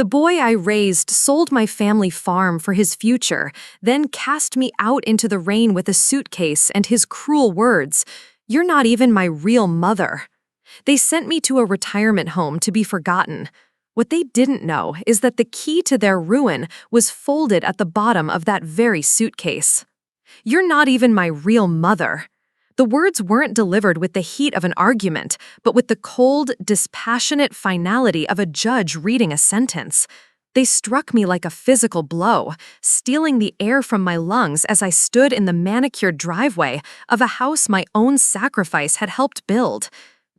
The boy I raised sold my family farm for his future, then cast me out into the rain with a suitcase and his cruel words, "You're not even my real mother." They sent me to a retirement home to be forgotten. What they didn't know is that the key to their ruin was folded at the bottom of that very suitcase. "You're not even my real mother." The words weren't delivered with the heat of an argument, but with the cold, dispassionate finality of a judge reading a sentence. They struck me like a physical blow, stealing the air from my lungs as I stood in the manicured driveway of a house my own sacrifice had helped build.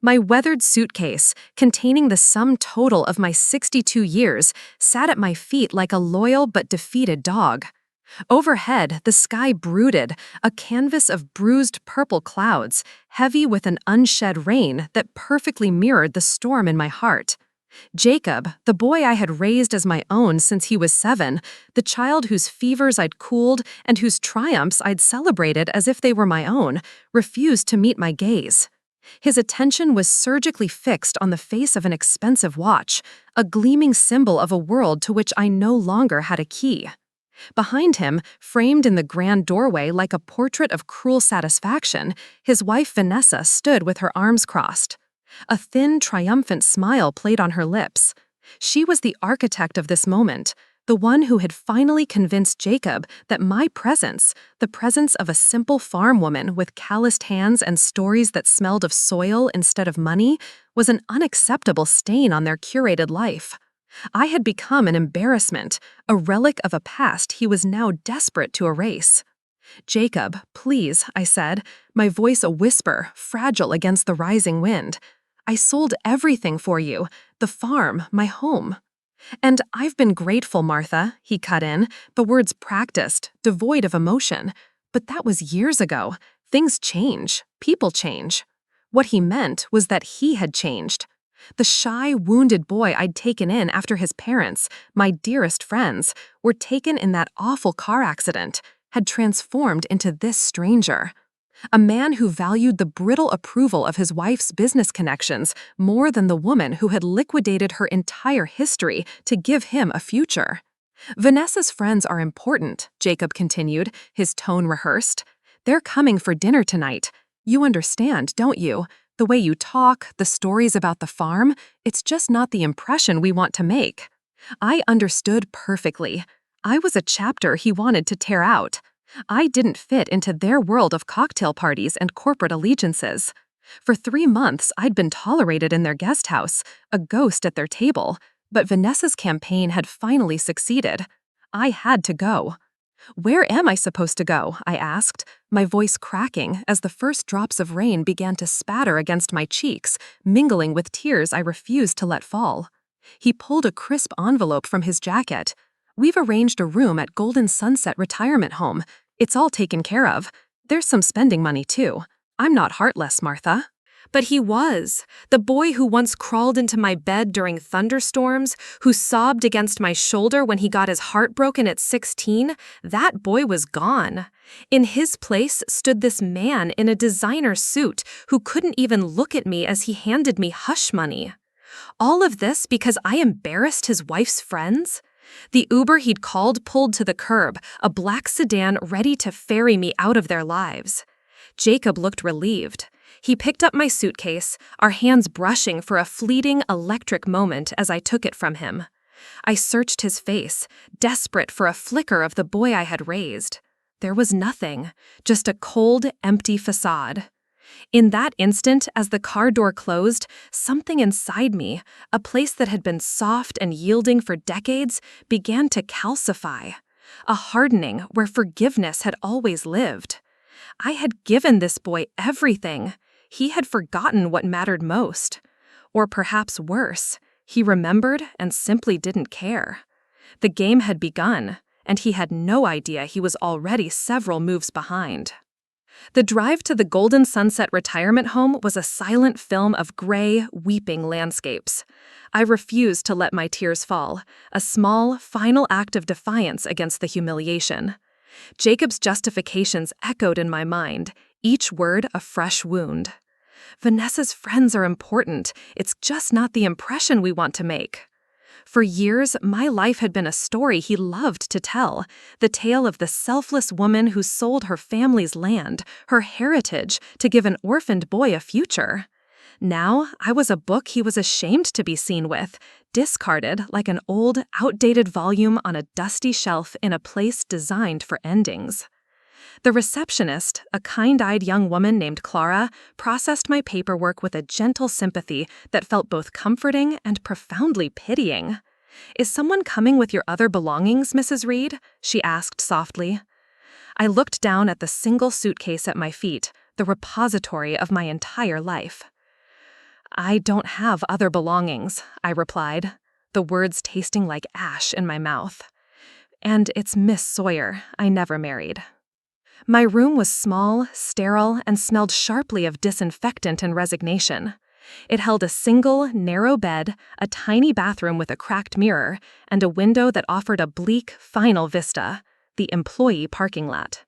My weathered suitcase, containing the sum total of my 62 years, sat at my feet like a loyal but defeated dog. Overhead, the sky brooded, a canvas of bruised purple clouds, heavy with an unshed rain that perfectly mirrored the storm in my heart. Jacob, the boy I had raised as my own since he was 7, the child whose fevers I'd cooled and whose triumphs I'd celebrated as if they were my own, refused to meet my gaze. His attention was surgically fixed on the face of an expensive watch, a gleaming symbol of a world to which I no longer had a key. Behind him, framed in the grand doorway like a portrait of cruel satisfaction, his wife Vanessa stood with her arms crossed. A thin, triumphant smile played on her lips. She was the architect of this moment, the one who had finally convinced Jacob that my presence, the presence of a simple farm woman with calloused hands and stories that smelled of soil instead of money, was an unacceptable stain on their curated life. I had become an embarrassment, a relic of a past he was now desperate to erase. "Jacob, please," I said, my voice a whisper, fragile against the rising wind. "I sold everything for you, the farm, my home." "And I've been grateful, Martha," he cut in, the words practiced, devoid of emotion. "But that was years ago. Things change. People change." What he meant was that he had changed. The shy, wounded boy I'd taken in after his parents, my dearest friends, were taken in that awful car accident, had transformed into this stranger. A man who valued the brittle approval of his wife's business connections more than the woman who had liquidated her entire history to give him a future. "Vanessa's friends are important," Jacob continued, his tone rehearsed. "They're coming for dinner tonight. You understand, don't you? The way you talk, the stories about the farm, it's just not the impression we want to make." I understood perfectly. I was a chapter he wanted to tear out. I didn't fit into their world of cocktail parties and corporate allegiances. For 3 months, I'd been tolerated in their guest house, a ghost at their table, but Vanessa's campaign had finally succeeded. I had to go. "Where am I supposed to go?" I asked, my voice cracking as the first drops of rain began to spatter against my cheeks, mingling with tears I refused to let fall. He pulled a crisp envelope from his jacket. "We've arranged a room at Golden Sunset Retirement Home. It's all taken care of. There's some spending money, too. I'm not heartless, Martha." But he was. The boy who once crawled into my bed during thunderstorms, who sobbed against my shoulder when he got his heart broken at 16, that boy was gone. In his place stood this man in a designer suit who couldn't even look at me as he handed me hush money. All of this because I embarrassed his wife's friends? The Uber he'd called pulled to the curb, a black sedan ready to ferry me out of their lives. Jacob looked relieved. He picked up my suitcase, our hands brushing for a fleeting, electric moment as I took it from him. I searched his face, desperate for a flicker of the boy I had raised. There was nothing, just a cold, empty facade. In that instant, as the car door closed, something inside me, a place that had been soft and yielding for decades, began to calcify. A hardening where forgiveness had always lived. I had given this boy everything. He had forgotten what mattered most. Or perhaps worse, he remembered and simply didn't care. The game had begun, and he had no idea he was already several moves behind. The drive to the Golden Sunset Retirement Home was a silent film of gray, weeping landscapes. I refused to let my tears fall, a small, final act of defiance against the humiliation. Jacob's justifications echoed in my mind, each word a fresh wound. "Vanessa's friends are important. It's just not the impression we want to make." For years, my life had been a story he loved to tell, the tale of the selfless woman who sold her family's land, her heritage, to give an orphaned boy a future. Now, I was a book he was ashamed to be seen with, discarded like an old, outdated volume on a dusty shelf in a place designed for endings. The receptionist, a kind-eyed young woman named Clara, processed my paperwork with a gentle sympathy that felt both comforting and profoundly pitying. "Is someone coming with your other belongings, Mrs. Reed?" she asked softly. I looked down at the single suitcase at my feet, the repository of my entire life. "I don't have other belongings," I replied, the words tasting like ash in my mouth. "And it's Miss Sawyer. I never married." My room was small, sterile, and smelled sharply of disinfectant and resignation. It held a single, narrow bed, a tiny bathroom with a cracked mirror, and a window that offered a bleak, final vista, the employee parking lot.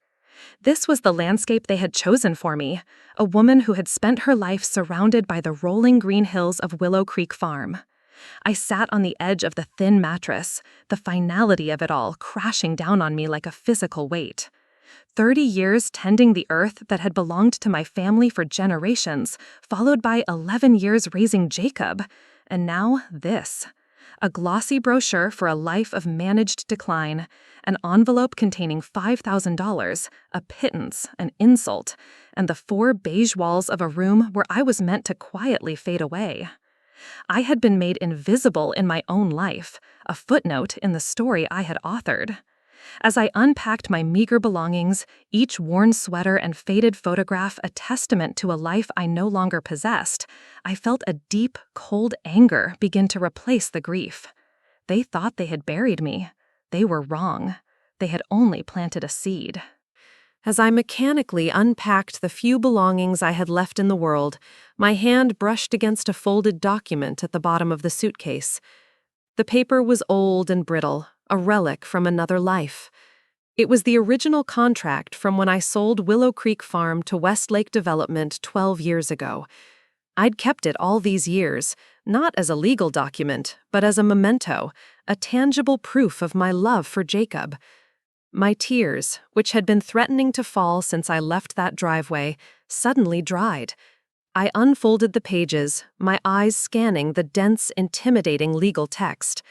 This was the landscape they had chosen for me, a woman who had spent her life surrounded by the rolling green hills of Willow Creek Farm. I sat on the edge of the thin mattress, the finality of it all crashing down on me like a physical weight. 30 years tending the earth that had belonged to my family for generations, followed by 11 years raising Jacob, and now this. A glossy brochure for a life of managed decline, an envelope containing $5,000, a pittance, an insult, and the 4 beige walls of a room where I was meant to quietly fade away. I had been made invisible in my own life, a footnote in the story I had authored. As I unpacked my meager belongings, each worn sweater and faded photograph a testament to a life I no longer possessed, I felt a deep, cold anger begin to replace the grief. They thought they had buried me. They were wrong. They had only planted a seed. As I mechanically unpacked the few belongings I had left in the world, my hand brushed against a folded document at the bottom of the suitcase. The paper was old and brittle, a relic from another life. It was the original contract from when I sold Willow Creek Farm to Westlake Development 12 years ago. I'd kept it all these years, not as a legal document, but as a memento, a tangible proof of my love for Jacob. My tears, which had been threatening to fall since I left that driveway, suddenly dried. I unfolded the pages, my eyes scanning the dense, intimidating legal text.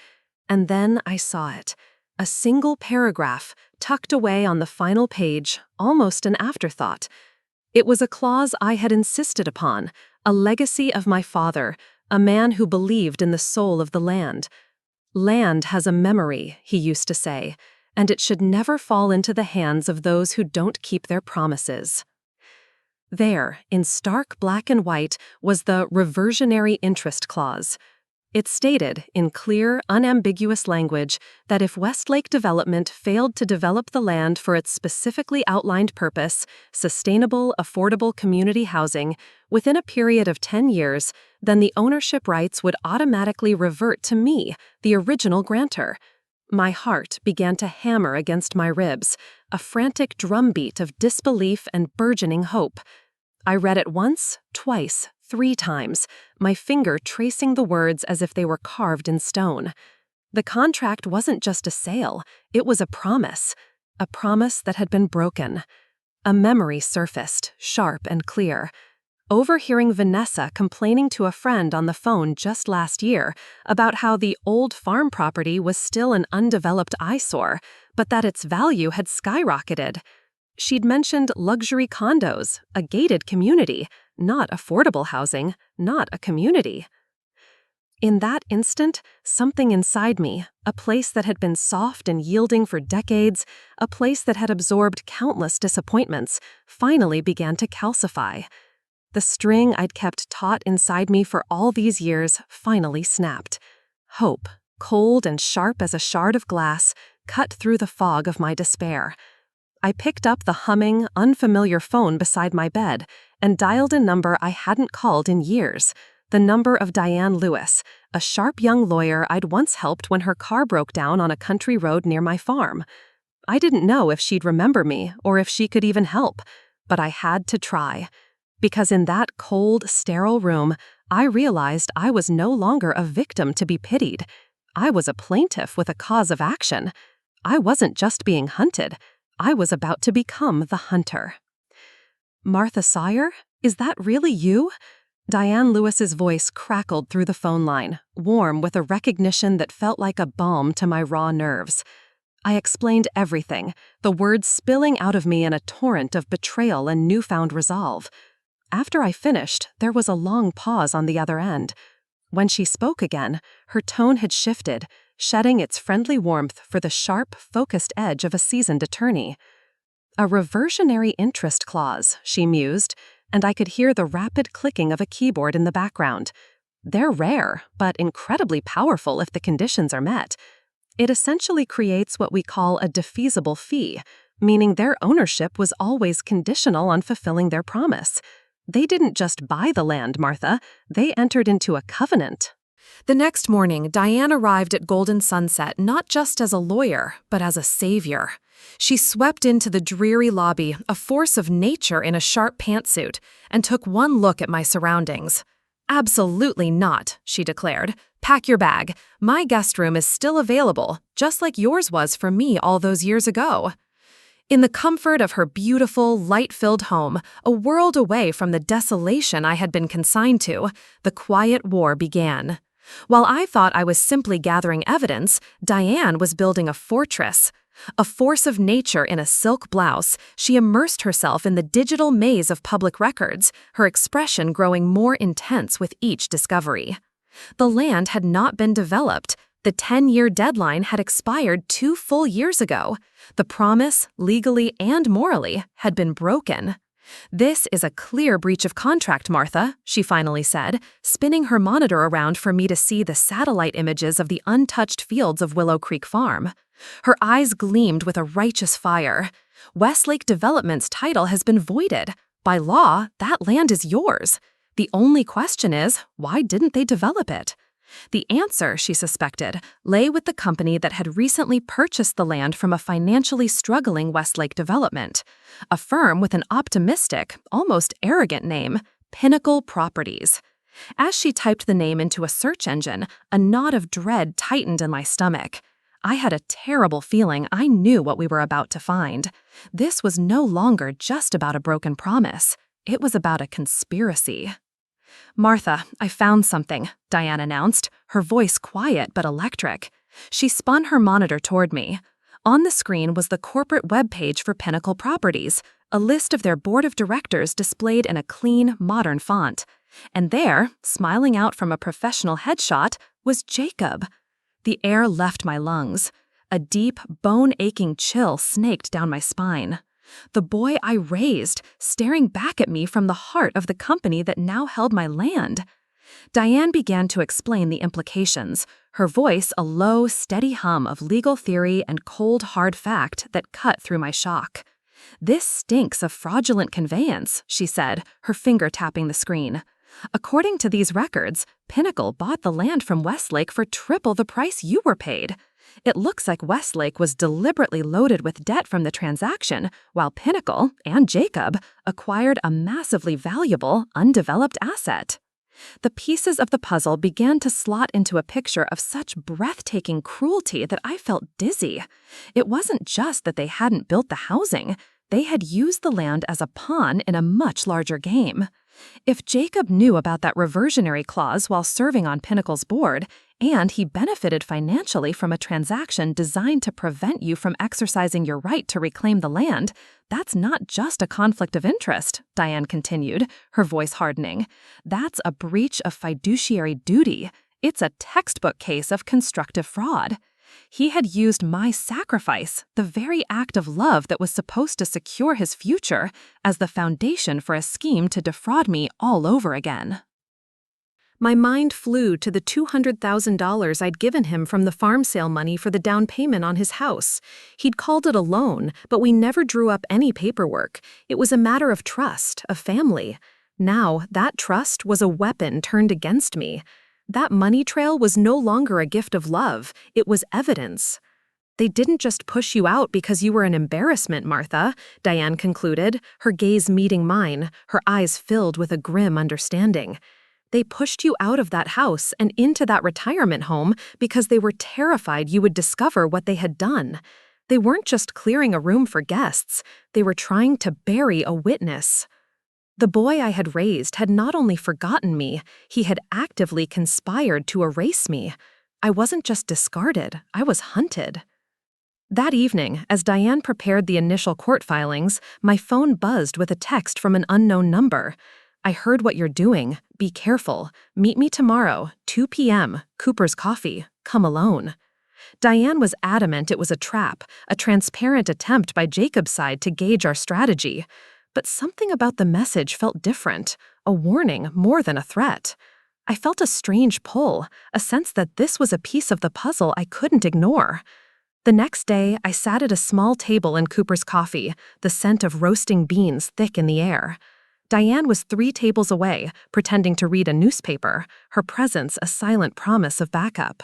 And then I saw it. A single paragraph, tucked away on the final page, almost an afterthought. It was a clause I had insisted upon, a legacy of my father, a man who believed in the soul of the land. "Land has a memory," he used to say, "and it should never fall into the hands of those who don't keep their promises." There, in stark black and white, was the reversionary interest clause. It stated, in clear, unambiguous language, that if Westlake Development failed to develop the land for its specifically outlined purpose, sustainable, affordable community housing, within a period of 10 years, then the ownership rights would automatically revert to me, the original grantor. My heart began to hammer against my ribs, a frantic drumbeat of disbelief and burgeoning hope. I read it once, twice, 3 times, my finger tracing the words as if they were carved in stone. The contract wasn't just a sale, it was a promise that had been broken. A memory surfaced, sharp and clear. Overhearing Vanessa complaining to a friend on the phone just last year about how the old farm property was still an undeveloped eyesore, but that its value had skyrocketed. She'd mentioned luxury condos, a gated community, not affordable housing, not a community. In that instant, something inside me, a place that had been soft and yielding for decades, a place that had absorbed countless disappointments, finally began to calcify. The string I'd kept taut inside me for all these years finally snapped. Hope, cold and sharp as a shard of glass, cut through the fog of my despair. I picked up the humming, unfamiliar phone beside my bed and dialed a number I hadn't called in years, the number of Diane Lewis, a sharp young lawyer I'd once helped when her car broke down on a country road near my farm. I didn't know if she'd remember me or if she could even help, but I had to try. Because in that cold, sterile room, I realized I was no longer a victim to be pitied. I was a plaintiff with a cause of action. I wasn't just being hunted. I was about to become the hunter. Martha Sawyer? Is that really you? Diane Lewis's voice crackled through the phone line, warm with a recognition that felt like a balm to my raw nerves. I explained everything, the words spilling out of me in a torrent of betrayal and newfound resolve. After I finished, there was a long pause on the other end. When she spoke again, her tone had shifted, shedding its friendly warmth for the sharp, focused edge of a seasoned attorney. A reversionary interest clause, she mused, and I could hear the rapid clicking of a keyboard in the background. They're rare, but incredibly powerful if the conditions are met. It essentially creates what we call a defeasible fee, meaning their ownership was always conditional on fulfilling their promise. They didn't just buy the land, Martha. They entered into a covenant. The next morning, Diane arrived at Golden Sunset not just as a lawyer, but as a savior. She swept into the dreary lobby, a force of nature in a sharp pantsuit, and took one look at my surroundings. "Absolutely not," she declared. "Pack your bag. My guest room is still available, just like yours was for me all those years ago." In the comfort of her beautiful, light-filled home, a world away from the desolation I had been consigned to, the quiet war began. While I thought I was simply gathering evidence, Diane was building a fortress. A force of nature in a silk blouse, she immersed herself in the digital maze of public records, her expression growing more intense with each discovery. The land had not been developed. The 10-year deadline had expired 2 full years ago. The promise, legally and morally, had been broken. "This is a clear breach of contract, Martha," she finally said, spinning her monitor around for me to see the satellite images of the untouched fields of Willow Creek Farm. Her eyes gleamed with a righteous fire. "Westlake Development's title has been voided. By law, that land is yours. The only question is, why didn't they develop it?" The answer, she suspected, lay with the company that had recently purchased the land from a financially struggling Westlake Development, a firm with an optimistic, almost arrogant name, Pinnacle Properties. As she typed the name into a search engine, a knot of dread tightened in my stomach. I had a terrible feeling I knew what we were about to find. This was no longer just about a broken promise. It was about a conspiracy. "Martha, I found something," Diane announced, her voice quiet but electric. She spun her monitor toward me. On the screen was the corporate webpage for Pinnacle Properties, a list of their board of directors displayed in a clean, modern font. And there, smiling out from a professional headshot, was Jacob. The air left my lungs. A deep, bone-aching chill snaked down my spine. The boy I raised, staring back at me from the heart of the company that now held my land. Diane began to explain the implications, her voice a low, steady hum of legal theory and cold, hard fact that cut through my shock. "This stinks of fraudulent conveyance," she said, her finger tapping the screen. "According to these records, Pinnacle bought the land from Westlake for triple the price you were paid. It looks like Westlake was deliberately loaded with debt from the transaction, while Pinnacle and Jacob acquired a massively valuable, undeveloped asset." The pieces of the puzzle began to slot into a picture of such breathtaking cruelty that I felt dizzy. It wasn't just that they hadn't built the housing. They had used the land as a pawn in a much larger game. If Jacob knew about that reversionary clause while serving on Pinnacle's board, and he benefited financially from a transaction designed to prevent you from exercising your right to reclaim the land, that's not just a conflict of interest, Diane continued, her voice hardening. That's a breach of fiduciary duty. It's a textbook case of constructive fraud. He had used my sacrifice, the very act of love that was supposed to secure his future, as the foundation for a scheme to defraud me all over again. My mind flew to the $200,000 I'd given him from the farm sale money for the down payment on his house. He'd called it a loan, but we never drew up any paperwork. It was a matter of trust, of family. Now, that trust was a weapon turned against me. That money trail was no longer a gift of love, it was evidence. "They didn't just push you out because you were an embarrassment, Martha," Diane concluded, her gaze meeting mine, her eyes filled with a grim understanding. They pushed you out of that house and into that retirement home because they were terrified you would discover what they had done. They weren't just clearing a room for guests, they were trying to bury a witness. The boy I had raised had not only forgotten me, he had actively conspired to erase me. I wasn't just discarded, I was hunted. That evening, as Diane prepared the initial court filings, my phone buzzed with a text from an unknown number. "I heard what you're doing. Be careful. Meet me tomorrow, 2 p.m., Cooper's Coffee. Come alone." Diane was adamant it was a trap, a transparent attempt by Jacob's side to gauge our strategy. But something about the message felt different, a warning more than a threat. I felt a strange pull, a sense that this was a piece of the puzzle I couldn't ignore. The next day, I sat at a small table in Cooper's Coffee, the scent of roasting beans thick in the air. Diane was 3 tables away, pretending to read a newspaper, her presence a silent promise of backup.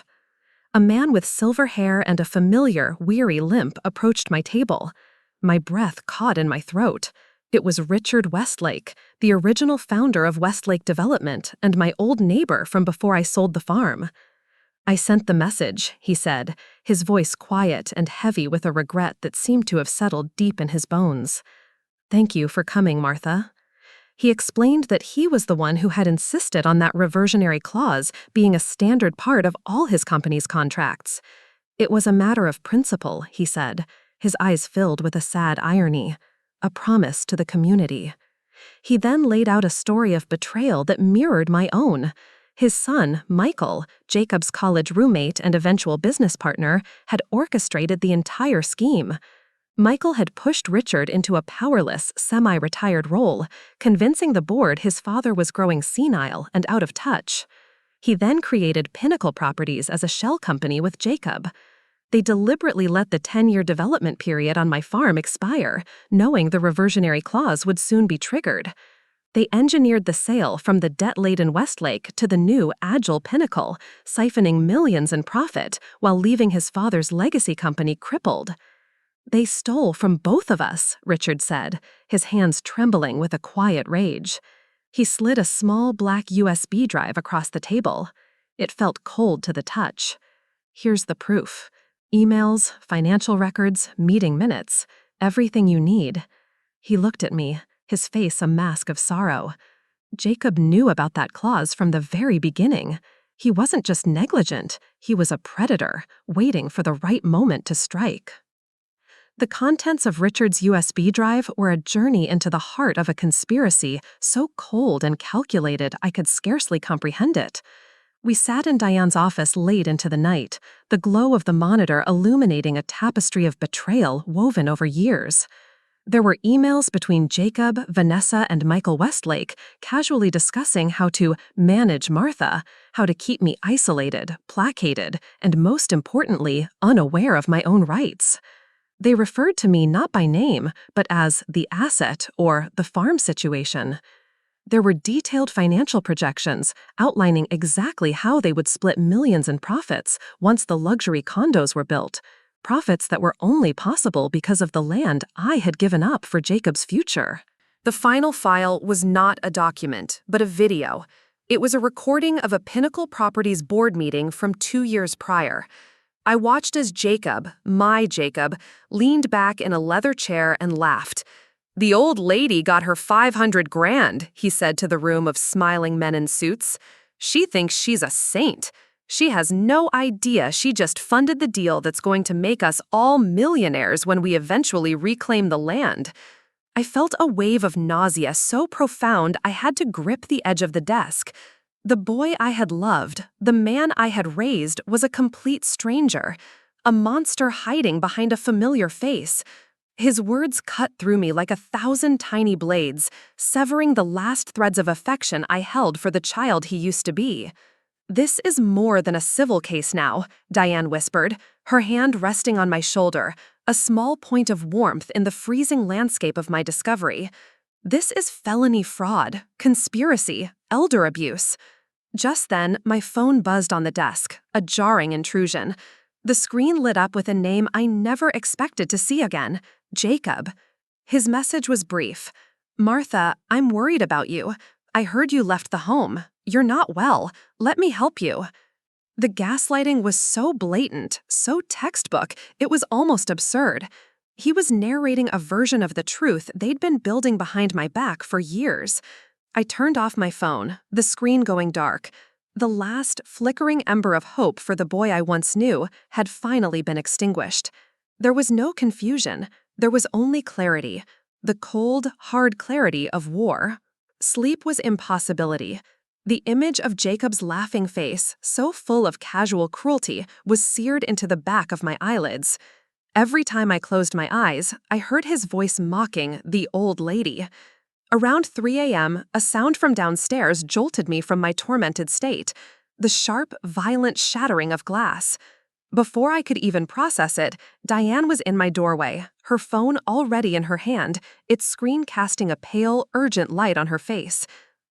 A man with silver hair and a familiar, weary limp approached my table. My breath caught in my throat. It was Richard Westlake, the original founder of Westlake Development and my old neighbor from before I sold the farm. "I sent the message," he said, his voice quiet and heavy with a regret that seemed to have settled deep in his bones. "Thank you for coming, Martha." He explained that he was the one who had insisted on that reversionary clause being a standard part of all his company's contracts. "It was a matter of principle," he said, his eyes filled with a sad irony. "A promise to the community." He then laid out a story of betrayal that mirrored my own. His son, Michael, Jacob's college roommate and eventual business partner, had orchestrated the entire scheme. Michael had pushed Richard into a powerless, semi-retired role, convincing the board his father was growing senile and out of touch. He then created Pinnacle Properties as a shell company with Jacob. They deliberately let the 10-year development period on my farm expire, knowing the reversionary clause would soon be triggered. They engineered the sale from the debt-laden Westlake to the new, agile Pinnacle, siphoning millions in profit while leaving his father's legacy company crippled. "They stole from both of us," Richard said, his hands trembling with a quiet rage. He slid a small black USB drive across the table. It felt cold to the touch. "Here's the proof. Emails, financial records, meeting minutes, everything you need." He looked at me, his face a mask of sorrow. Jacob knew about that clause from the very beginning. He wasn't just negligent, he was a predator, waiting for the right moment to strike. The contents of Richard's USB drive were a journey into the heart of a conspiracy so cold and calculated I could scarcely comprehend it. We sat in Diane's office late into the night, the glow of the monitor illuminating a tapestry of betrayal woven over years. There were emails between Jacob, Vanessa, and Michael Westlake casually discussing how to manage Martha, how to keep me isolated, placated, and most importantly, unaware of my own rights. They referred to me not by name, but as the asset or the farm situation. There were detailed financial projections outlining exactly how they would split millions in profits once the luxury condos were built, profits that were only possible because of the land I had given up for Jacob's future. The final file was not a document, but a video. It was a recording of a Pinnacle Properties board meeting from 2 years prior. I watched as Jacob, my Jacob, leaned back in a leather chair and laughed. "The old lady got her 500 grand, he said to the room of smiling men in suits. "She thinks she's a saint. She has no idea she just funded the deal that's going to make us all millionaires when we eventually reclaim the land." I felt a wave of nausea so profound I had to grip the edge of the desk. The boy I had loved, the man I had raised, was a complete stranger, a monster hiding behind a familiar face. His words cut through me like 1,000 tiny blades, severing the last threads of affection I held for the child he used to be. "This is more than a civil case now," Diane whispered, her hand resting on my shoulder, a small point of warmth in the freezing landscape of my discovery. "This is felony fraud, conspiracy, elder abuse." Just then, my phone buzzed on the desk, a jarring intrusion. The screen lit up with a name I never expected to see again, Jacob. His message was brief. "Martha, I'm worried about you. I heard you left the home. "You're not well. Let me help you." The gaslighting was so blatant, so textbook, it was almost absurd. He was narrating a version of the truth they'd been building behind my back for years. I turned off my phone, the screen going dark. The last flickering ember of hope for the boy I once knew had finally been extinguished. There was no confusion. There was only clarity. The cold, hard clarity of war. Sleep was impossibility. The image of Jacob's laughing face, so full of casual cruelty, was seared into the back of my eyelids. Every time I closed my eyes, I heard his voice mocking the old lady. Around 3 a.m., a sound from downstairs jolted me from my tormented state. The sharp, violent shattering of glass. Before I could even process it, Diane was in my doorway, her phone already in her hand, its screen casting a pale, urgent light on her face.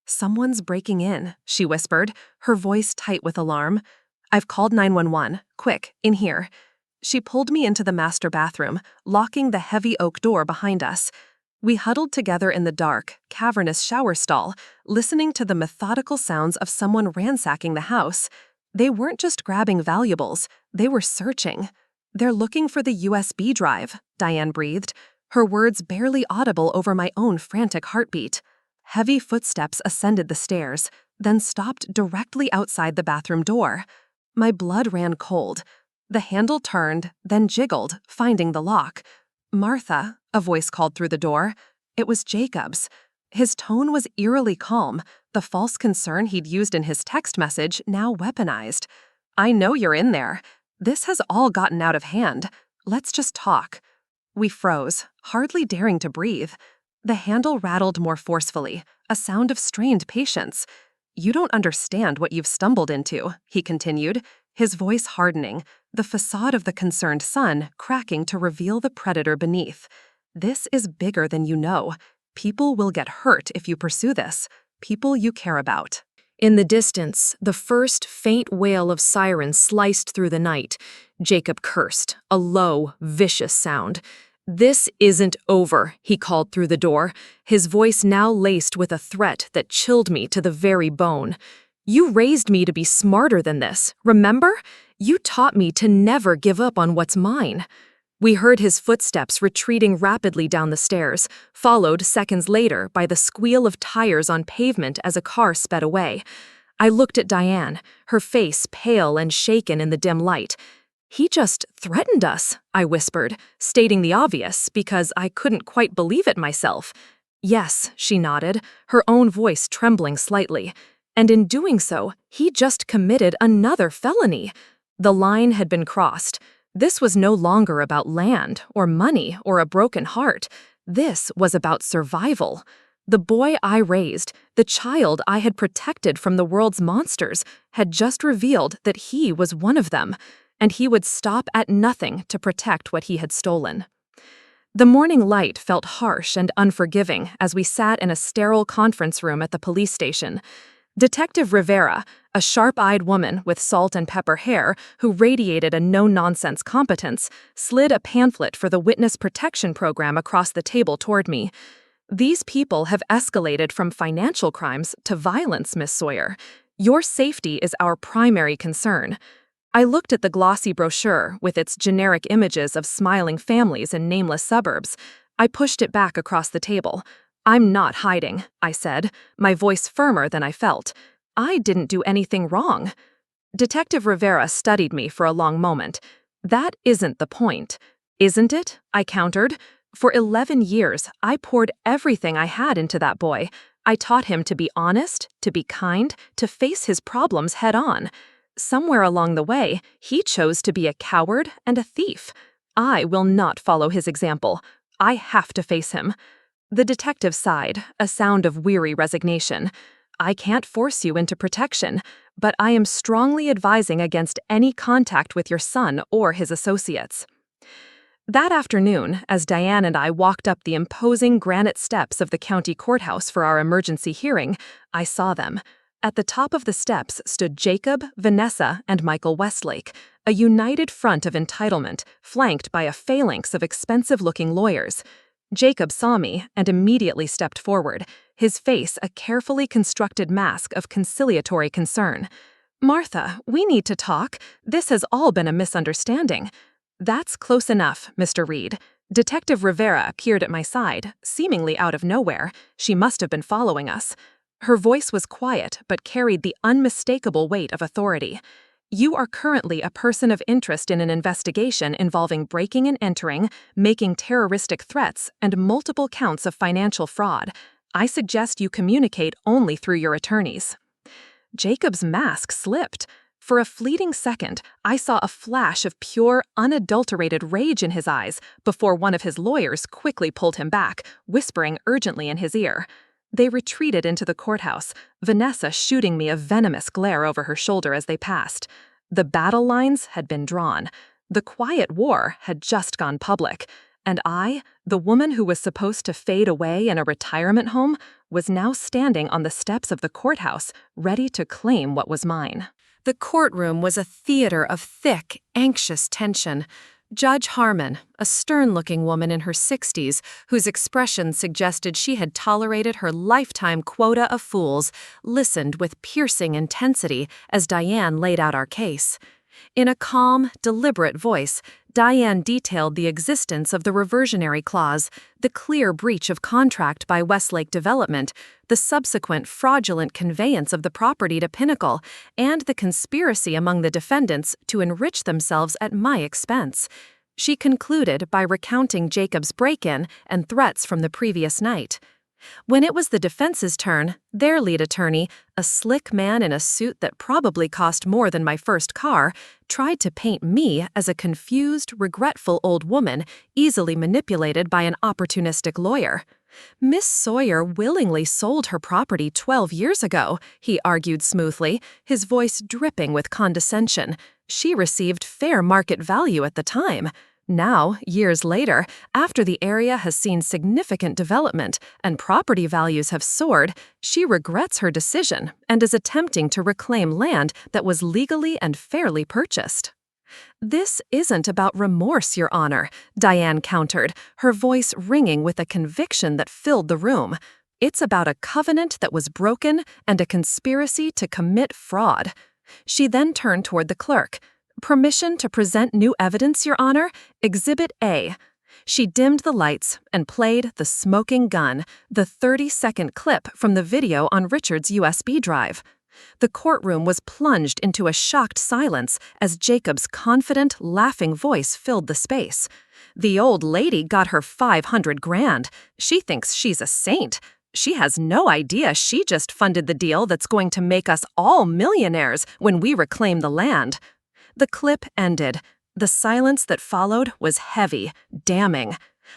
"Someone's breaking in," she whispered, her voice tight with alarm. "I've called 911. Quick, in here." She pulled me into the master bathroom, locking the heavy oak door behind us. We huddled together in the dark, cavernous shower stall, listening to the methodical sounds of someone ransacking the house. They weren't just grabbing valuables, they were searching. "They're looking for the USB drive," Diane breathed, her words barely audible over my own frantic heartbeat. Heavy footsteps ascended the stairs, then stopped directly outside the bathroom door. My blood ran cold. The handle turned, then jiggled, finding the lock. "Martha," a voice called through the door. It was Jacob's. His tone was eerily calm, the false concern he'd used in his text message now weaponized. "I know you're in there. This has all gotten out of hand. Let's just talk." We froze, hardly daring to breathe. The handle rattled more forcefully, a sound of strained patience. "You don't understand what you've stumbled into," he continued, his voice hardening, the facade of the concerned son cracking to reveal the predator beneath. "This is bigger than you know. People will get hurt if you pursue this. People you care about." In the distance, the first faint wail of sirens sliced through the night. Jacob cursed, a low, vicious sound. "This isn't over," he called through the door, his voice now laced with a threat that chilled me to the very bone. "You raised me to be smarter than this, remember? You taught me to never give up on what's mine." We heard his footsteps retreating rapidly down the stairs, followed seconds later by the squeal of tires on pavement as a car sped away. I looked at Diane, her face pale and shaken in the dim light. "He just threatened us," I whispered, stating the obvious because I couldn't quite believe it myself. "Yes," she nodded, her own voice trembling slightly. "And in doing so, he just committed another felony." The line had been crossed. This was no longer about land or money or a broken heart. This was about survival. The boy I raised, the child I had protected from the world's monsters, had just revealed that he was one of them, and he would stop at nothing to protect what he had stolen. The morning light felt harsh and unforgiving as we sat in a sterile conference room at the police station. Detective Rivera, a sharp-eyed woman with salt and pepper hair who radiated a no-nonsense competence, slid a pamphlet for the Witness Protection Program across the table toward me. "These people have escalated from financial crimes to violence, Miss Sawyer. Your safety is our primary concern." I looked at the glossy brochure with its generic images of smiling families in nameless suburbs. I pushed it back across the table. "I'm not hiding," I said, my voice firmer than I felt. "I didn't do anything wrong." Detective Rivera studied me for a long moment. "That isn't the point." "Isn't it?" I countered. "For 11 years, I poured everything I had into that boy. I taught him to be honest, to be kind, to face his problems head on. Somewhere along the way, he chose to be a coward and a thief. I will not follow his example. I have to face him." The detective sighed, a sound of weary resignation. "I can't force you into protection, but I am strongly advising against any contact with your son or his associates." That afternoon, as Diane and I walked up the imposing granite steps of the county courthouse for our emergency hearing, I saw them. At the top of the steps stood Jacob, Vanessa, and Michael Westlake, a united front of entitlement, flanked by a phalanx of expensive-looking lawyers. Jacob saw me and immediately stepped forward, his face a carefully constructed mask of conciliatory concern. "Martha, we need to talk. This has all been a misunderstanding." "That's close enough, Mr. Reed." Detective Rivera appeared at my side, seemingly out of nowhere. She must have been following us. Her voice was quiet but carried the unmistakable weight of authority. "You are currently a person of interest in an investigation involving breaking and entering, making terroristic threats, and multiple counts of financial fraud. I suggest you communicate only through your attorneys." Jacob's mask slipped. For a fleeting second, I saw a flash of pure, unadulterated rage in his eyes before one of his lawyers quickly pulled him back, whispering urgently in his ear. They retreated into the courthouse, Vanessa shooting me a venomous glare over her shoulder as they passed. The battle lines had been drawn. The quiet war had just gone public. And I, the woman who was supposed to fade away in a retirement home, was now standing on the steps of the courthouse, ready to claim what was mine. The courtroom was a theater of thick, anxious tension. Judge Harmon, a stern-looking woman in her 60s, whose expression suggested she had tolerated her lifetime quota of fools, listened with piercing intensity as Diane laid out our case. In a calm, deliberate voice, Diane detailed the existence of the reversionary clause, the clear breach of contract by Westlake Development, the subsequent fraudulent conveyance of the property to Pinnacle, and the conspiracy among the defendants to enrich themselves at my expense. She concluded by recounting Jacob's break-in and threats from the previous night. When it was the defense's turn, their lead attorney, a slick man in a suit that probably cost more than my first car, tried to paint me as a confused, regretful old woman easily manipulated by an opportunistic lawyer. "Miss Sawyer willingly sold her property 12 years ago," he argued smoothly, his voice dripping with condescension. "She received fair market value at the time. Now, years later, after the area has seen significant development and property values have soared, she regrets her decision and is attempting to reclaim land that was legally and fairly purchased." "This isn't about remorse, Your Honor," Diane countered, her voice ringing with a conviction that filled the room. "It's about a covenant that was broken and a conspiracy to commit fraud." She then turned toward the clerk. "Permission to present new evidence, Your Honor? Exhibit A." She dimmed the lights and played The Smoking Gun, the 30-second clip from the video on Richard's USB drive. The courtroom was plunged into a shocked silence as Jacob's confident, laughing voice filled the space. "The old lady got her 500 grand. She thinks she's a saint. She has no idea she just funded the deal that's going to make us all millionaires when we reclaim the land." The clip ended. The silence that followed was heavy, damning.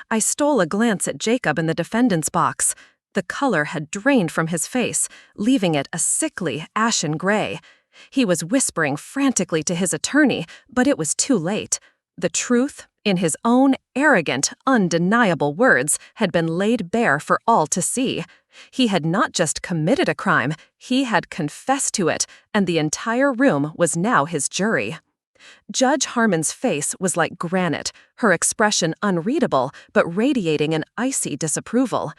I stole a glance at Jacob in the defendant's box. The color had drained from his face, leaving it a sickly, ashen gray. He was whispering frantically to his attorney, but it was too late. The truth, in his own arrogant, undeniable words, had been laid bare for all to see. He had not just committed a crime, he had confessed to it, and the entire room was now his jury. Judge Harmon's face was like granite, her expression unreadable, but radiating an icy disapproval.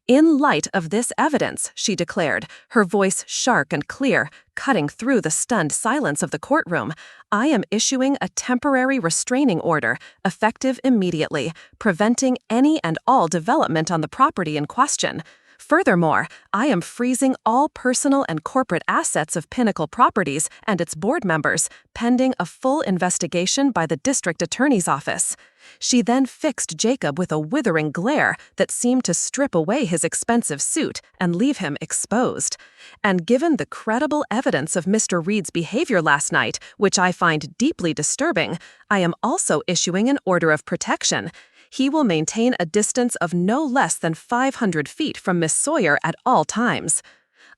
"In light of this evidence," she declared, her voice sharp and clear, cutting through the stunned silence of the courtroom, "I am issuing a temporary restraining order, effective immediately, preventing any and all development on the property in question. Furthermore, I am freezing all personal and corporate assets of Pinnacle Properties and its board members, pending a full investigation by the district attorney's office." She then fixed Jacob with a withering glare that seemed to strip away his expensive suit and leave him exposed. "And given the credible evidence of Mr. Reed's behavior last night, which I find deeply disturbing, I am also issuing an order of protection. He will maintain a distance of no less than 500 feet from Miss Sawyer at all times."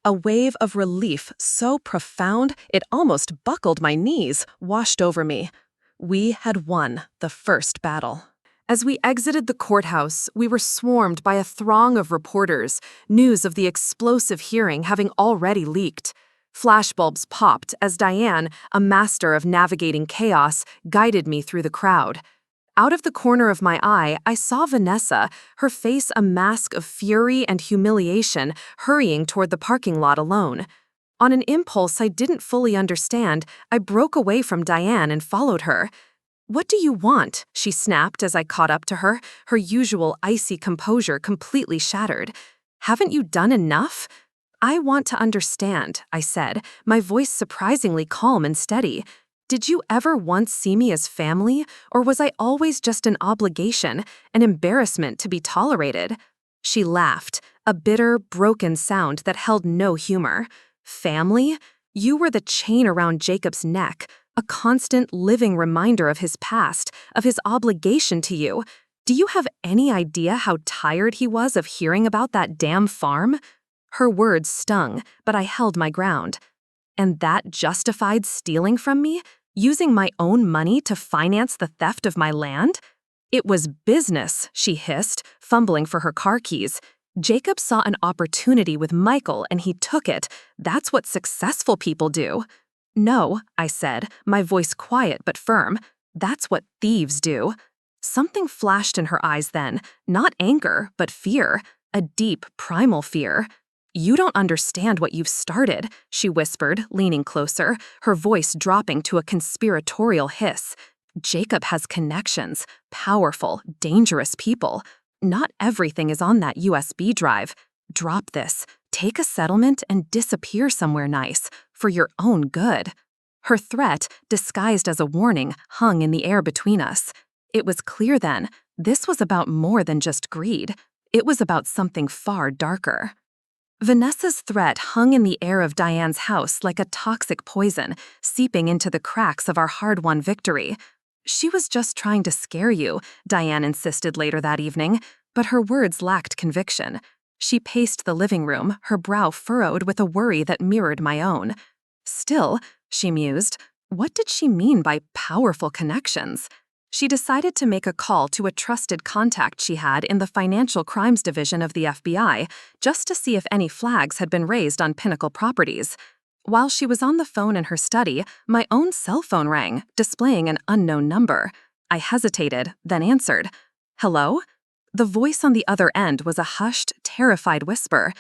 A wave of relief so profound it almost buckled my knees washed over me. We had won the first battle. As we exited the courthouse, we were swarmed by a throng of reporters, news of the explosive hearing having already leaked. Flashbulbs popped as Diane, a master of navigating chaos, guided me through the crowd. Out of the corner of my eye, I saw Vanessa, her face a mask of fury and humiliation, hurrying toward the parking lot alone. On an impulse I didn't fully understand, I broke away from Diane and followed her. "What do you want?" she snapped as I caught up to her, her usual icy composure completely shattered. "Haven't you done enough?" "I want to understand," I said, my voice surprisingly calm and steady. "Did you ever once see me as family, or was I always just an obligation, an embarrassment to be tolerated?" She laughed, a bitter, broken sound that held no humor. "Family? You were the chain around Jacob's neck, a constant living reminder of his past, of his obligation to you. Do you have any idea how tired he was of hearing about that damn farm?" Her words stung, but I held my ground. "And that justified stealing from me? Using my own money to finance the theft of my land?" "It was business," she hissed, fumbling for her car keys. "Jacob saw an opportunity with Michael and he took it. That's what successful people do." "No," I said, my voice quiet but firm. "That's what thieves do." Something flashed in her eyes then, not anger, but fear, a deep, primal fear. "You don't understand what you've started," she whispered, leaning closer, her voice dropping to a conspiratorial hiss. "Jacob has connections, powerful, dangerous people. Not everything is on that USB drive. Drop this, take a settlement, and disappear somewhere nice, for your own good." Her threat, disguised as a warning, hung in the air between us. It was clear then, this was about more than just greed. It was about something far darker. Vanessa's threat hung in the air of Diane's house like a toxic poison, seeping into the cracks of our hard-won victory. "She was just trying to scare you," Diane insisted later that evening, but her words lacked conviction. She paced the living room, her brow furrowed with a worry that mirrored my own. "Still," she mused, "what did she mean by powerful connections?" She decided to make a call to a trusted contact she had in the Financial Crimes Division of the FBI, just to see if any flags had been raised on Pinnacle properties. While she was on the phone in her study, my own cell phone rang, displaying an unknown number. I hesitated, then answered. "Hello?" The voice on the other end was a hushed, terrified whisper.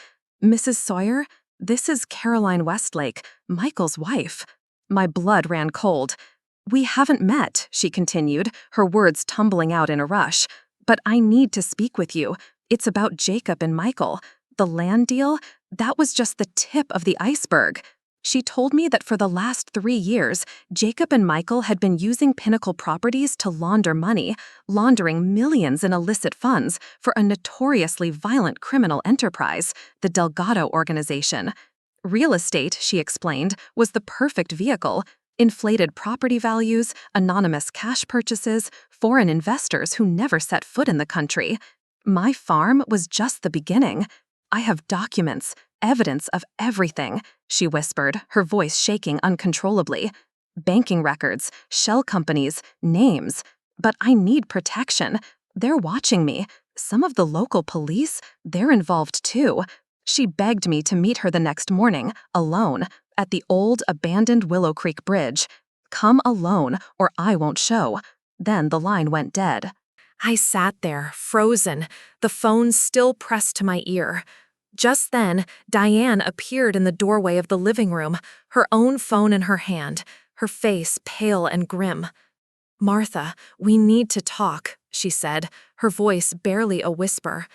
"Mrs. Sawyer, this is Caroline Westlake, Michael's wife." My blood ran cold. "We haven't met," she continued, her words tumbling out in a rush. "But I need to speak with you. It's about Jacob and Michael. The land deal, that was just the tip of the iceberg." She told me that for the last 3 years, Jacob and Michael had been using Pinnacle properties to launder money, laundering millions in illicit funds for a notoriously violent criminal enterprise, the Delgado organization. Real estate, she explained, was the perfect vehicle. Inflated property values, anonymous cash purchases, foreign investors who never set foot in the country. My farm was just the beginning. "I have documents, evidence of everything," she whispered, her voice shaking uncontrollably. "Banking records, shell companies, names. But I need protection. They're watching me. Some of the local police, they're involved too." She begged me to meet her the next morning, alone, at the old, abandoned Willow Creek Bridge. "Come alone, or I won't show." Then the line went dead. I sat there, frozen, the phone still pressed to my ear. Just then, Diane appeared in the doorway of the living room, her own phone in her hand, her face pale and grim. "Martha, we need to talk," she said, her voice barely a whisper.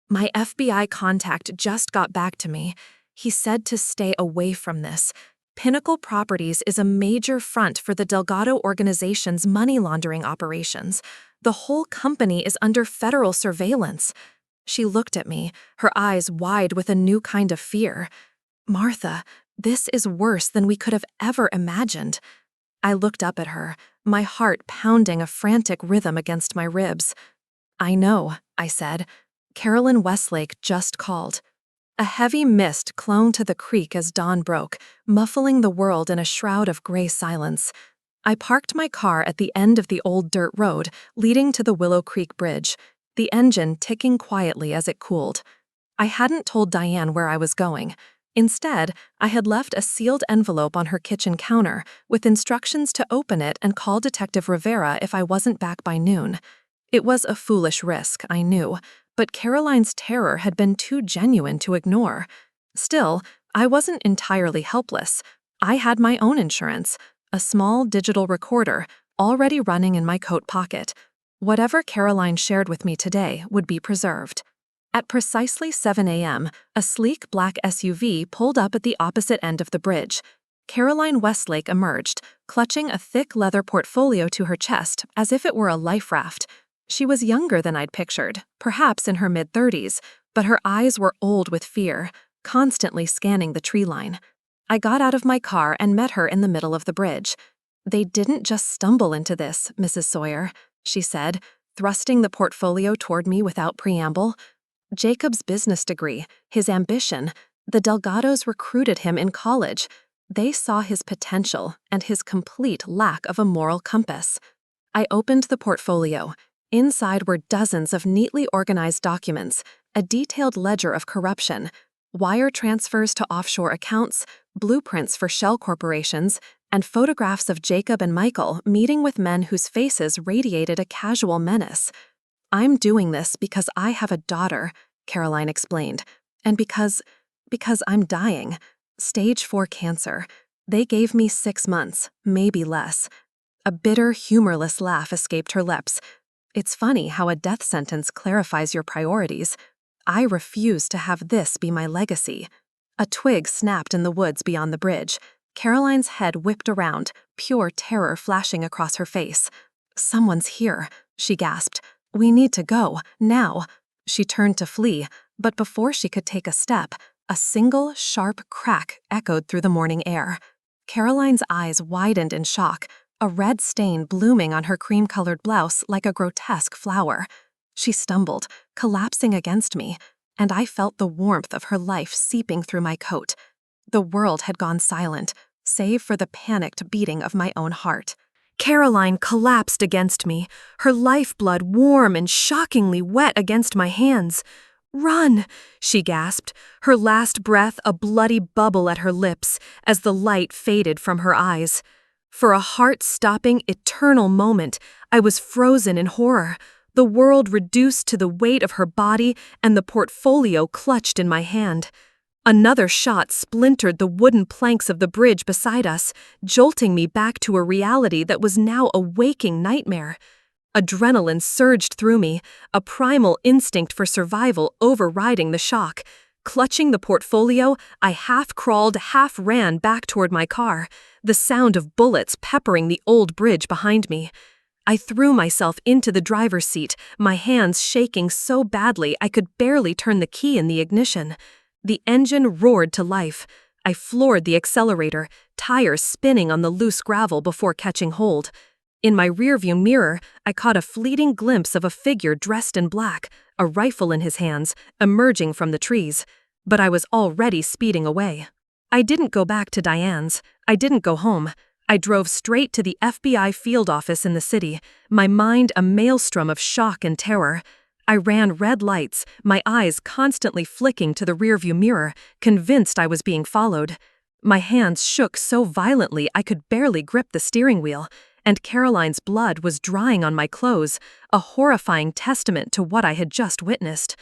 "My FBI contact just got back to me. He said to stay away from this. Pinnacle Properties is a major front for the Delgado organization's money laundering operations. The whole company is under federal surveillance." She looked at me, her eyes wide with a new kind of fear. "Martha, this is worse than we could have ever imagined." I looked up at her, my heart pounding a frantic rhythm against my ribs. "I know," I said. "Carolyn Westlake just called." A heavy mist clung to the creek as dawn broke, muffling the world in a shroud of gray silence. I parked my car at the end of the old dirt road leading to the Willow Creek Bridge, the engine ticking quietly as it cooled. I hadn't told Diane where I was going. Instead, I had left a sealed envelope on her kitchen counter with instructions to open it and call Detective Rivera if I wasn't back by noon. It was a foolish risk, I knew, but Caroline's terror had been too genuine to ignore. Still, I wasn't entirely helpless. I had my own insurance, a small digital recorder, already running in my coat pocket. Whatever Caroline shared with me today would be preserved. At precisely 7 a.m., a sleek black SUV pulled up at the opposite end of the bridge. Caroline Westlake emerged, clutching a thick leather portfolio to her chest as if it were a life raft. She was younger than I'd pictured, perhaps in her mid-30s, but her eyes were old with fear, constantly scanning the tree line. I got out of my car and met her in the middle of the bridge. "They didn't just stumble into this, Mrs. Sawyer," she said, thrusting the portfolio toward me without preamble. Jacob's business degree, his ambition, the Delgados recruited him in college. They saw his potential and his complete lack of a moral compass. I opened the portfolio. Inside were dozens of neatly organized documents, a detailed ledger of corruption, wire transfers to offshore accounts, blueprints for shell corporations, and photographs of Jacob and Michael meeting with men whose faces radiated a casual menace. "I'm doing this because I have a daughter," Caroline explained, "and because I'm dying. Stage 4 cancer. They gave me 6 months, maybe less." A bitter, humorless laugh escaped her lips. "It's funny how a death sentence clarifies your priorities. I refuse to have this be my legacy." A twig snapped in the woods beyond the bridge. Caroline's head whipped around, pure terror flashing across her face. "Someone's here," she gasped. "We need to go, now." She turned to flee, but before she could take a step, a single, sharp crack echoed through the morning air. Caroline's eyes widened in shock, a red stain blooming on her cream-colored blouse like a grotesque flower. She stumbled, collapsing against me, and I felt the warmth of her life seeping through my coat. The world had gone silent, save for the panicked beating of my own heart. Caroline collapsed against me, her lifeblood warm and shockingly wet against my hands. "Run," she gasped, her last breath a bloody bubble at her lips as the light faded from her eyes. For a heart-stopping, eternal moment, I was frozen in horror, the world reduced to the weight of her body and the portfolio clutched in my hand. Another shot splintered the wooden planks of the bridge beside us, jolting me back to a reality that was now a waking nightmare. Adrenaline surged through me, a primal instinct for survival overriding the shock. Clutching the portfolio, I half-crawled, half-ran back toward my car, the sound of bullets peppering the old bridge behind me. I threw myself into the driver's seat, my hands shaking so badly I could barely turn the key in the ignition. The engine roared to life. I floored the accelerator, tires spinning on the loose gravel before catching hold. In my rearview mirror, I caught a fleeting glimpse of a figure dressed in black, a rifle in his hands, emerging from the trees. But I was already speeding away. I didn't go back to Diane's. I didn't go home. I drove straight to the FBI field office in the city, my mind a maelstrom of shock and terror. I ran red lights, my eyes constantly flicking to the rearview mirror, convinced I was being followed. My hands shook so violently I could barely grip the steering wheel, and Caroline's blood was drying on my clothes, a horrifying testament to what I had just witnessed.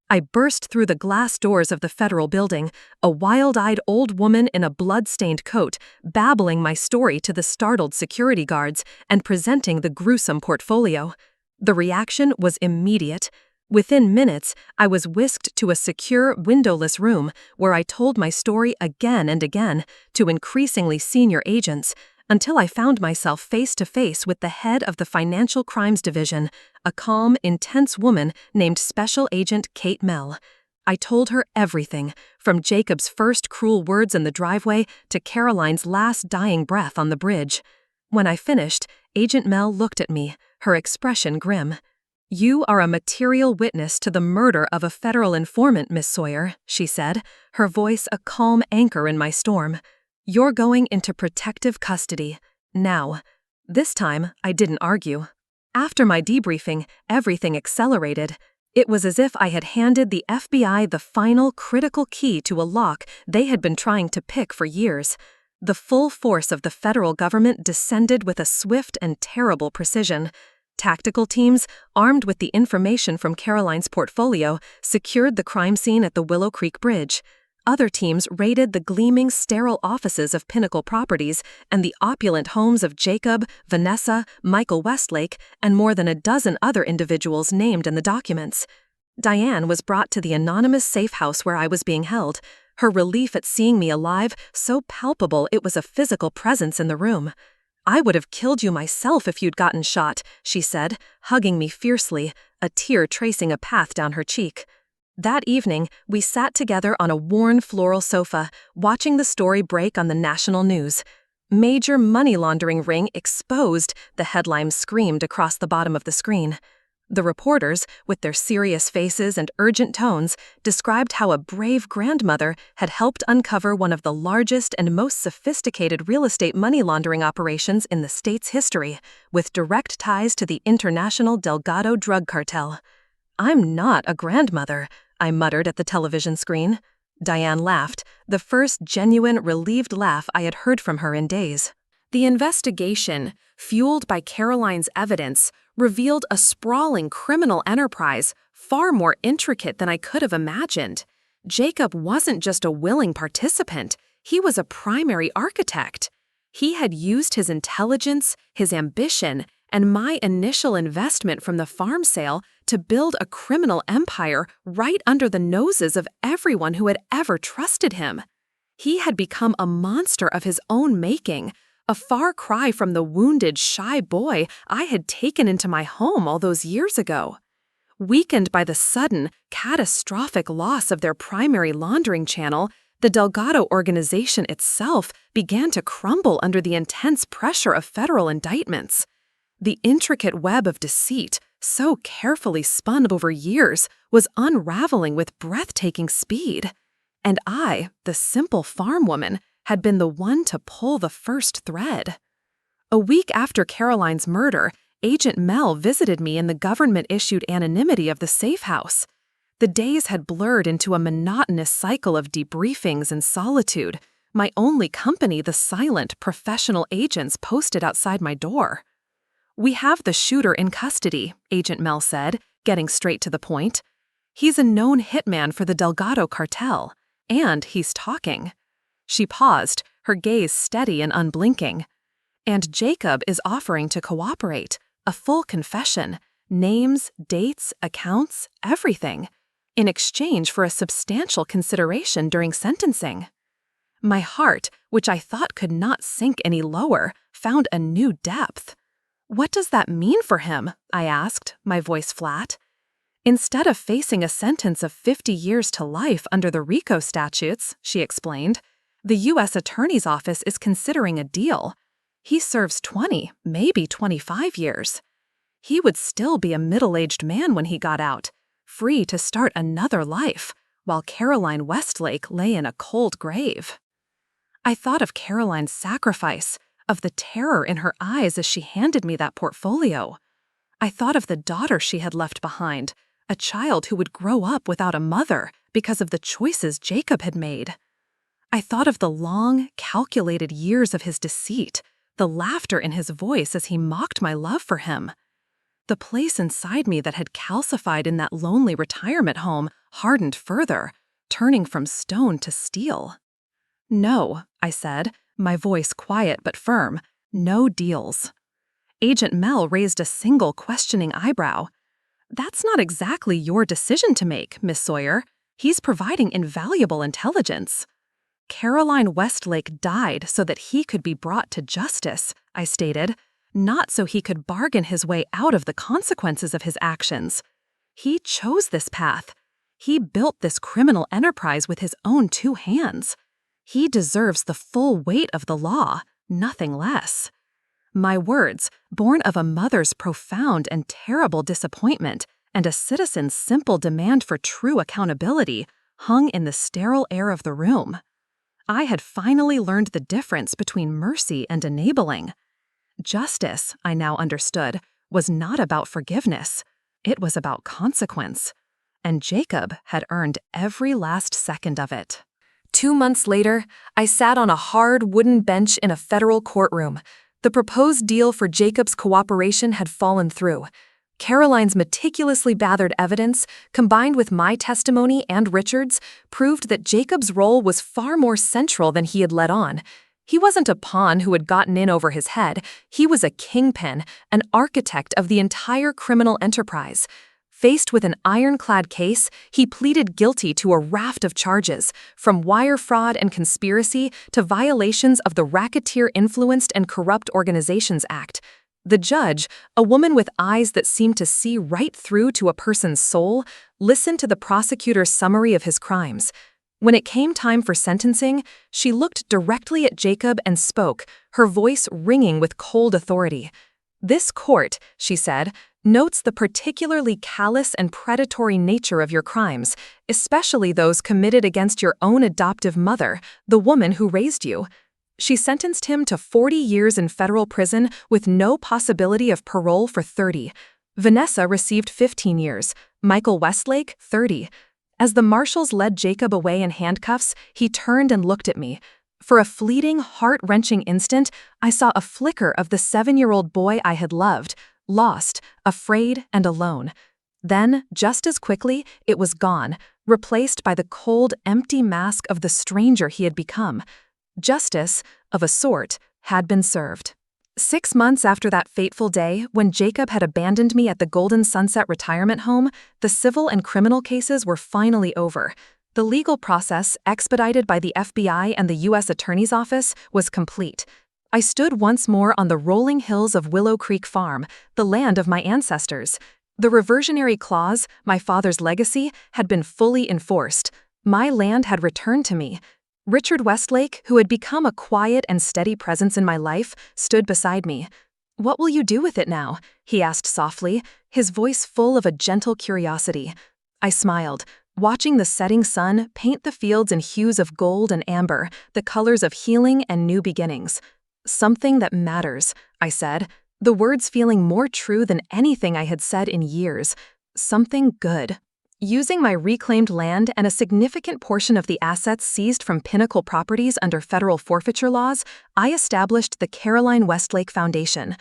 I burst through the glass doors of the federal building, a wild-eyed old woman in a blood-stained coat, babbling my story to the startled security guards and presenting the gruesome portfolio. The reaction was immediate. Within minutes, I was whisked to a secure, windowless room where I told my story again and again to increasingly senior agents, until I found myself face-to-face with the head of the Financial Crimes Division, a calm, intense woman named Special Agent Kate Mell. I told her everything, from Jacob's first cruel words in the driveway to Caroline's last dying breath on the bridge. When I finished, Agent Mell looked at me, her expression grim. "You are a material witness to the murder of a federal informant, Miss Sawyer," she said, her voice a calm anchor in my storm. "You're going into protective custody. Now." This time, I didn't argue. After my debriefing, everything accelerated. It was as if I had handed the FBI the final critical key to a lock they had been trying to pick for years. The full force of the federal government descended with a swift and terrible precision. Tactical teams, armed with the information from Caroline's portfolio, secured the crime scene at the Willow Creek Bridge. Other teams raided the gleaming, sterile offices of Pinnacle Properties and the opulent homes of Jacob, Vanessa, Michael Westlake, and more than a dozen other individuals named in the documents. Diane was brought to the anonymous safe house where I was being held, her relief at seeing me alive so palpable it was a physical presence in the room. "I would have killed you myself if you'd gotten shot," she said, hugging me fiercely, a tear tracing a path down her cheek. That evening, we sat together on a worn floral sofa, watching the story break on the national news. "Major money laundering ring exposed," the headline screamed across the bottom of the screen. The reporters, with their serious faces and urgent tones, described how a brave grandmother had helped uncover one of the largest and most sophisticated real estate money laundering operations in the state's history, with direct ties to the international Delgado drug cartel. "I'm not a grandmother," I muttered at the television screen. Diane laughed, the first genuine, relieved laugh I had heard from her in days. The investigation, fueled by Caroline's evidence, revealed a sprawling criminal enterprise far more intricate than I could have imagined. Jacob wasn't just a willing participant, he was a primary architect. He had used his intelligence, his ambition, and my initial investment from the farm sale to build a criminal empire right under the noses of everyone who had ever trusted him. He had become a monster of his own making, a far cry from the wounded, shy boy I had taken into my home all those years ago. Weakened by the sudden, catastrophic loss of their primary laundering channel, the Delgado organization itself began to crumble under the intense pressure of federal indictments. The intricate web of deceit, so carefully spun over years, was unraveling with breathtaking speed. And I, the simple farm woman, had been the one to pull the first thread. A week after Caroline's murder, Agent Mel visited me in the government-issued anonymity of the safe house. The days had blurred into a monotonous cycle of debriefings and solitude, my only company the silent, professional agents posted outside my door. "We have the shooter in custody," Agent Mel said, getting straight to the point. "He's a known hitman for the Delgado cartel, and he's talking." She paused, her gaze steady and unblinking. "And Jacob is offering to cooperate, a full confession, names, dates, accounts, everything, in exchange for a substantial consideration during sentencing." My heart, which I thought could not sink any lower, found a new depth. "What does that mean for him?" I asked, my voice flat. "Instead of facing a sentence of 50 years to life under the RICO statutes," she explained, "the U.S. Attorney's Office is considering a deal. He serves 20, maybe 25 years. He would still be a middle-aged man when he got out, free to start another life, while Caroline Westlake lay in a cold grave." I thought of Caroline's sacrifice, of the terror in her eyes as she handed me that portfolio. I thought of the daughter she had left behind, a child who would grow up without a mother because of the choices Jacob had made. I thought of the long, calculated years of his deceit, the laughter in his voice as he mocked my love for him. The place inside me that had calcified in that lonely retirement home hardened further, turning from stone to steel. "No," I said, my voice quiet but firm, "no deals." Agent Mel raised a single questioning eyebrow. "That's not exactly your decision to make, Miss Sawyer. He's providing invaluable intelligence." "Caroline Westlake died so that he could be brought to justice," I stated, "not so he could bargain his way out of the consequences of his actions. He chose this path. He built this criminal enterprise with his own 2 hands. He deserves the full weight of the law, nothing less." My words, born of a mother's profound and terrible disappointment and a citizen's simple demand for true accountability, hung in the sterile air of the room. I had finally learned the difference between mercy and enabling. Justice, I now understood, was not about forgiveness. It was about consequence. And Jacob had earned every last second of it. 2 months later, I sat on a hard wooden bench in a federal courtroom. The proposed deal for Jacob's cooperation had fallen through. Caroline's meticulously gathered evidence, combined with my testimony and Richard's, proved that Jacob's role was far more central than he had let on. He wasn't a pawn who had gotten in over his head. He was a kingpin, an architect of the entire criminal enterprise. Faced with an ironclad case, he pleaded guilty to a raft of charges, from wire fraud and conspiracy to violations of the Racketeer-Influenced and Corrupt Organizations Act. The judge, a woman with eyes that seemed to see right through to a person's soul, listened to the prosecutor's summary of his crimes. When it came time for sentencing, she looked directly at Jacob and spoke, her voice ringing with cold authority. "This court," she said, "notes the particularly callous and predatory nature of your crimes, especially those committed against your own adoptive mother, the woman who raised you." She sentenced him to 40 years in federal prison with no possibility of parole for 30. Vanessa received 15 years, Michael Westlake 30. As the marshals led Jacob away in handcuffs, he turned and looked at me. For a fleeting, heart-wrenching instant, I saw a flicker of the 7-year-old boy I had loved, lost, afraid, and alone. Then, just as quickly, it was gone, replaced by the cold, empty mask of the stranger he had become. Justice, of a sort, had been served. 6 months after that fateful day, when Jacob had abandoned me at the Golden Sunset retirement home, the civil and criminal cases were finally over. The legal process, expedited by the FBI and the U.S. Attorney's Office, was complete. I stood once more on the rolling hills of Willow Creek Farm, the land of my ancestors. The reversionary clause, my father's legacy, had been fully enforced. My land had returned to me. Richard Westlake, who had become a quiet and steady presence in my life, stood beside me. "What will you do with it now?" he asked softly, his voice full of a gentle curiosity. I smiled, watching the setting sun paint the fields in hues of gold and amber, the colors of healing and new beginnings. "Something that matters," I said, the words feeling more true than anything I had said in years. "Something good." Using my reclaimed land and a significant portion of the assets seized from Pinnacle Properties under federal forfeiture laws, I established the Caroline Westlake Foundation.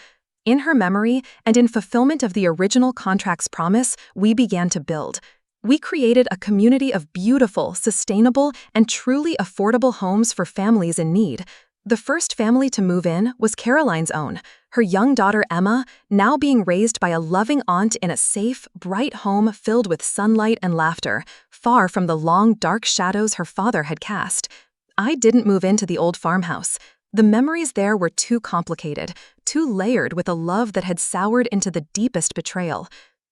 In her memory and in fulfillment of the original contract's promise, we began to build. We created a community of beautiful, sustainable, and truly affordable homes for families in need. The first family to move in was Caroline's own, her young daughter Emma, now being raised by a loving aunt in a safe, bright home filled with sunlight and laughter, far from the long, dark shadows her father had cast. I didn't move into the old farmhouse. The memories there were too complicated, too layered with a love that had soured into the deepest betrayal.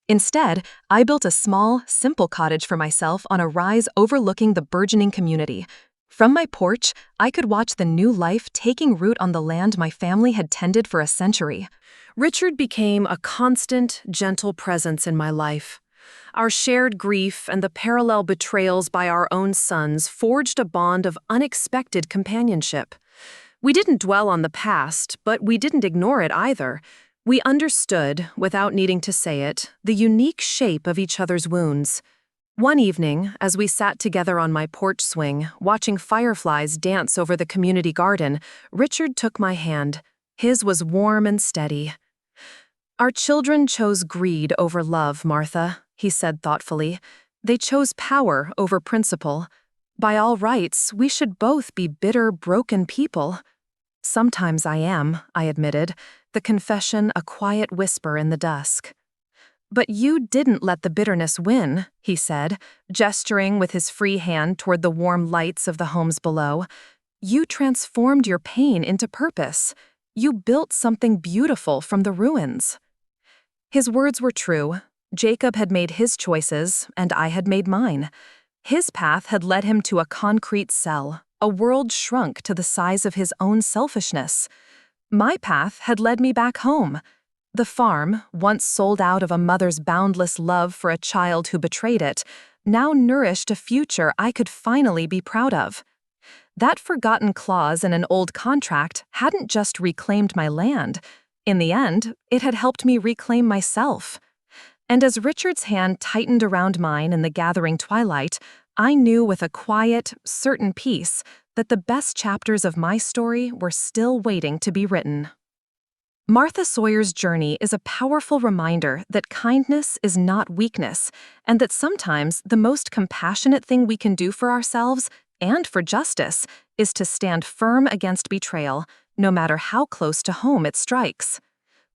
Instead, I built a small, simple cottage for myself on a rise overlooking the burgeoning community. From my porch, I could watch the new life taking root on the land my family had tended for a century. Richard became a constant, gentle presence in my life. Our shared grief and the parallel betrayals by our own sons forged a bond of unexpected companionship. We didn't dwell on the past, but we didn't ignore it either. We understood, without needing to say it, the unique shape of each other's wounds. One evening, as we sat together on my porch swing, watching fireflies dance over the community garden, Richard took my hand. His was warm and steady. "Our children chose greed over love, Martha," he said thoughtfully. "They chose power over principle. By all rights, we should both be bitter, broken people." "Sometimes I am," I admitted, the confession a quiet whisper in the dusk. "But you didn't let the bitterness win," he said, gesturing with his free hand toward the warm lights of the homes below. "You transformed your pain into purpose. You built something beautiful from the ruins." His words were true. Jacob had made his choices, and I had made mine. His path had led him to a concrete cell, a world shrunk to the size of his own selfishness. My path had led me back home. The farm, once sold out of a mother's boundless love for a child who betrayed it, now nourished a future I could finally be proud of. That forgotten clause in an old contract hadn't just reclaimed my land. In the end, it had helped me reclaim myself. And as Richard's hand tightened around mine in the gathering twilight, I knew with a quiet, certain peace that the best chapters of my story were still waiting to be written. Martha Sawyer's journey is a powerful reminder that kindness is not weakness, and that sometimes the most compassionate thing we can do for ourselves and for justice is to stand firm against betrayal, no matter how close to home it strikes.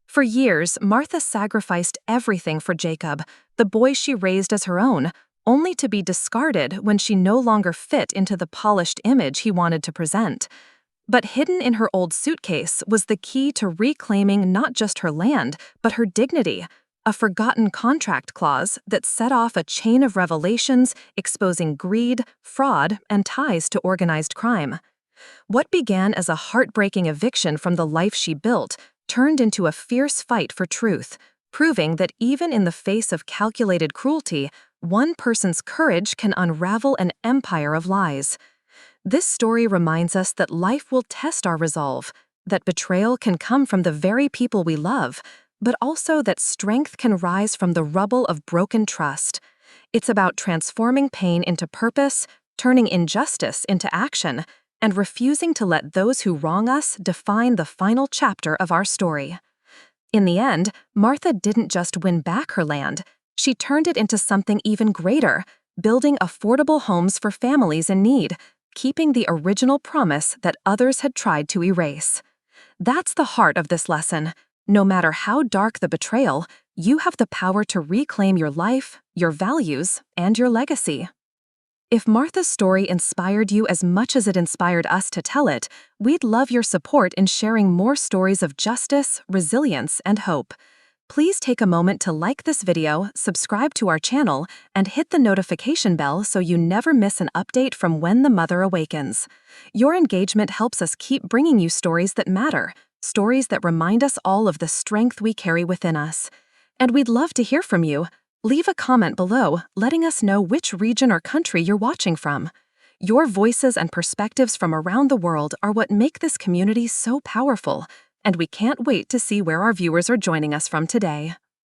For years, Martha sacrificed everything for Jacob, the boy she raised as her own, only to be discarded when she no longer fit into the polished image he wanted to present. But hidden in her old suitcase was the key to reclaiming not just her land, but her dignity, a forgotten contract clause that set off a chain of revelations exposing greed, fraud, and ties to organized crime. What began as a heartbreaking eviction from the life she built turned into a fierce fight for truth, proving that even in the face of calculated cruelty, one person's courage can unravel an empire of lies. This story reminds us that life will test our resolve, that betrayal can come from the very people we love, but also that strength can rise from the rubble of broken trust. It's about transforming pain into purpose, turning injustice into action, and refusing to let those who wrong us define the final chapter of our story. In the end, Martha didn't just win back her land, she turned it into something even greater, building affordable homes for families in need, keeping the original promise that others had tried to erase. That's the heart of this lesson. No matter how dark the betrayal, you have the power to reclaim your life, your values, and your legacy. If Martha's story inspired you as much as it inspired us to tell it, we'd love your support in sharing more stories of justice, resilience, and hope. Please take a moment to like this video, subscribe to our channel, and hit the notification bell so you never miss an update from When the Mother Awakens. Your engagement helps us keep bringing you stories that matter, stories that remind us all of the strength we carry within us. And we'd love to hear from you. Leave a comment below, letting us know which region or country you're watching from. Your voices and perspectives from around the world are what make this community so powerful, and we can't wait to see where our viewers are joining us from today.